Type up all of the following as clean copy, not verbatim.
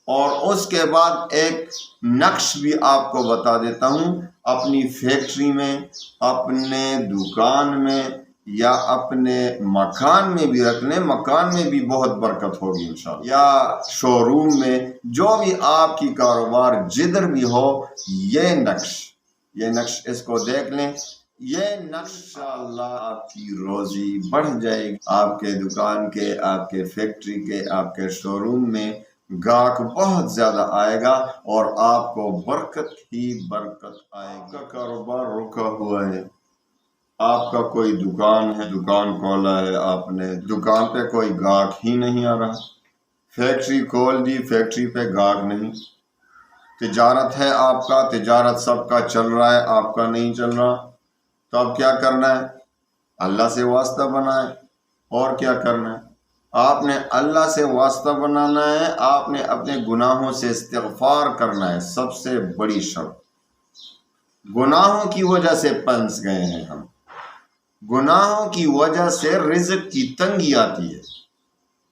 اور اس کے بعد ایک نقش بھی آپ کو بتا دیتا ہوں، اپنی فیکٹری میں، اپنے دکان میں یا اپنے مکان میں بھی رکھ لیں، مکان میں بھی بہت برکت ہوگی انشاءاللہ، یا شو روم میں، جو بھی آپ کی کاروبار جدھر بھی ہو، یہ نقش اس کو دیکھ لیں، یہ نقش انشاءاللہ آپ کی روزی بڑھ جائے گی، آپ کے دکان کے، آپ کے فیکٹری کے، آپ کے شو روم میں گاہک بہت زیادہ آئے گا اور آپ کو برکت ہی برکت آئے گا۔ کاروبار رکا ہوا ہے، آپ کا کوئی دکان ہے، دکان کھولا ہے آپ نے، دکان پہ کوئی گاہک ہی نہیں آ رہا، فیکٹری کھول دی، فیکٹری پہ گاہک نہیں، تجارت ہے آپ کا، تجارت سب کا چل رہا ہے، آپ کا نہیں چل رہا، تو اب کیا کرنا ہے؟ اللہ سے واسطہ بنائے، اور کیا کرنا ہے؟ آپ نے اللہ سے واسطہ بنانا ہے، آپ نے اپنے گناہوں سے استغفار کرنا ہے، سب سے بڑی شرط۔ گناہوں کی وجہ سے پھنس گئے ہیں ہم، گناہوں کی وجہ سے رزق کی تنگی آتی ہے،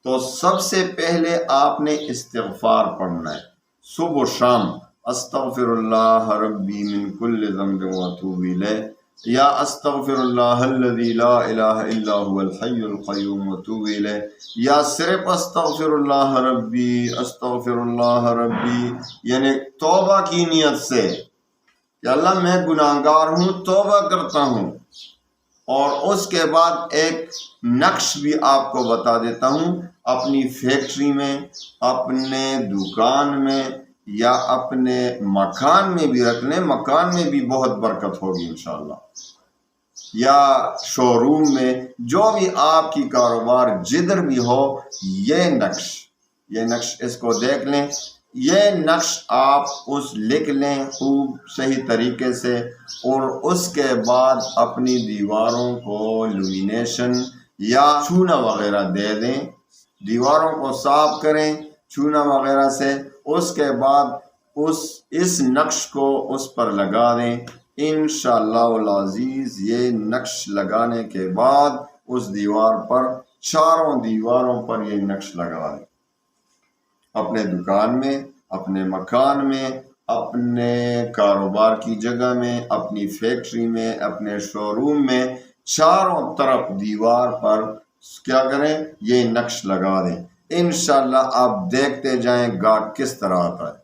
تو سب سے پہلے آپ نے استغفار پڑھنا ہے، صبح و شام، استغفر اللہ ربی من کل ذنب واتوب الیہ، یا استغفر اللہ الذی لا الہ الا هو الحی القیوم واتوب الیہ، یا صرف استغفر اللہ ربی، یعنی توبہ کی نیت سے کہ اللہ میں گناہگار ہوں، توبہ کرتا ہوں۔ اور اس کے بعد ایک نقش بھی آپ کو بتا دیتا ہوں، اپنی فیکٹری میں، اپنے دکان میں یا اپنے مکان میں بھی رکھ لیں، مکان میں بھی بہت برکت ہوگی انشاءاللہ، یا شو روم میں، جو بھی آپ کی کاروبار جدھر بھی ہو، یہ نقش اس کو دیکھ لیں، یہ نقش آپ لکھ لیں خوب صحیح طریقے سے، اور اس کے بعد اپنی دیواروں کو لومینیشن یا چونا وغیرہ دے دیں، دیواروں کو صاف کریں چونا وغیرہ سے، اس کے بعد اس نقش کو اس پر لگا دیں، انشاءاللہ العزیز۔ یہ نقش لگانے کے بعد اس دیوار پر، چاروں دیواروں پر یہ نقش لگا دیں، اپنے دکان میں، اپنے مکان میں، اپنے کاروبار کی جگہ میں، اپنی فیکٹری میں، اپنے شو روم میں، چاروں طرف دیوار پر کیا کریں؟ یہ نقش لگا دیں، انشاءاللہ آپ دیکھتے جائیں گاہک کس طرح آتا ہے۔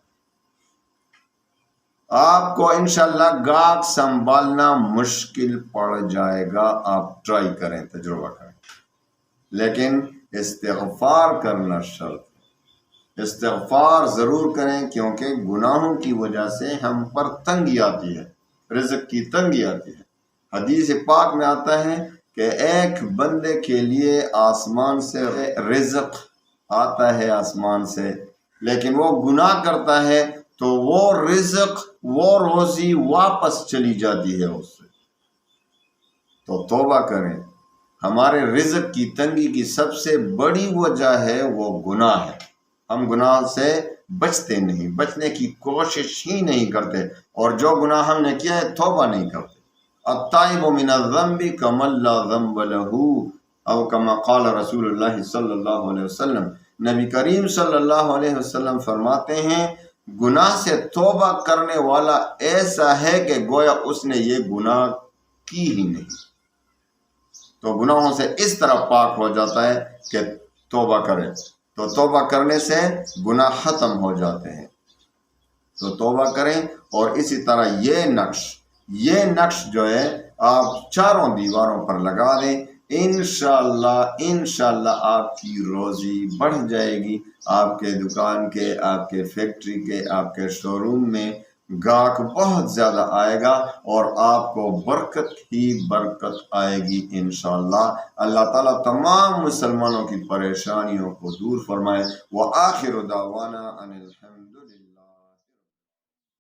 آپ کو انشاءاللہ گاہک سنبھالنا مشکل پڑ جائے گا، آپ ٹرائی کریں، تجربہ کریں، لیکن استغفار کرنا شرط، استغفار ضرور کریں، کیونکہ گناہوں کی وجہ سے ہم پر تنگی آتی ہے، رزق کی تنگی آتی ہے۔ حدیث پاک میں آتا ہے کہ ایک بندے کے لیے آسمان سے رزق آتا ہے، آسمان سے، لیکن وہ گناہ کرتا ہے تو وہ رزق، وہ روزی واپس چلی جاتی ہے اس سے، تو توبہ کریں۔ ہمارے رزق کی تنگی کی سب سے بڑی وجہ ہے وہ گناہ ہے، ہم گناہ سے بچتے نہیں، بچنے کی کوشش ہی نہیں کرتے، اور جو گناہ ہم نے کیا ہے توبہ نہیں کرتے۔ التائب من الذنب کمن لا ذنب لہ، او کما قال رسول اللہ صلی اللہ علیہ وسلم، نبی کریم صلی اللہ علیہ وسلم فرماتے ہیں گناہ سے توبہ کرنے والا ایسا ہے کہ گویا اس نے یہ گناہ کی ہی نہیں، تو گناہوں سے اس طرح پاک ہو جاتا ہے کہ توبہ کرے، تو توبہ کرنے سے گناہ ختم ہو جاتے ہیں، تو توبہ کریں۔ اور اسی طرح یہ نقش جو ہے آپ چاروں دیواروں پر لگا دیں، انشاءاللہ آپ کی روزی بڑھ جائے گی، آپ کے دکان کے، آپ کے فیکٹری کے، آپ کے شو روم میں گاہک بہت زیادہ آئے گا اور آپ کو برکت ہی برکت آئے گی انشاءاللہ۔ اللہ تعالیٰ تمام مسلمانوں کی پریشانیوں کو دور فرمائے۔ وآخر دعوانا ان الحمدللہ۔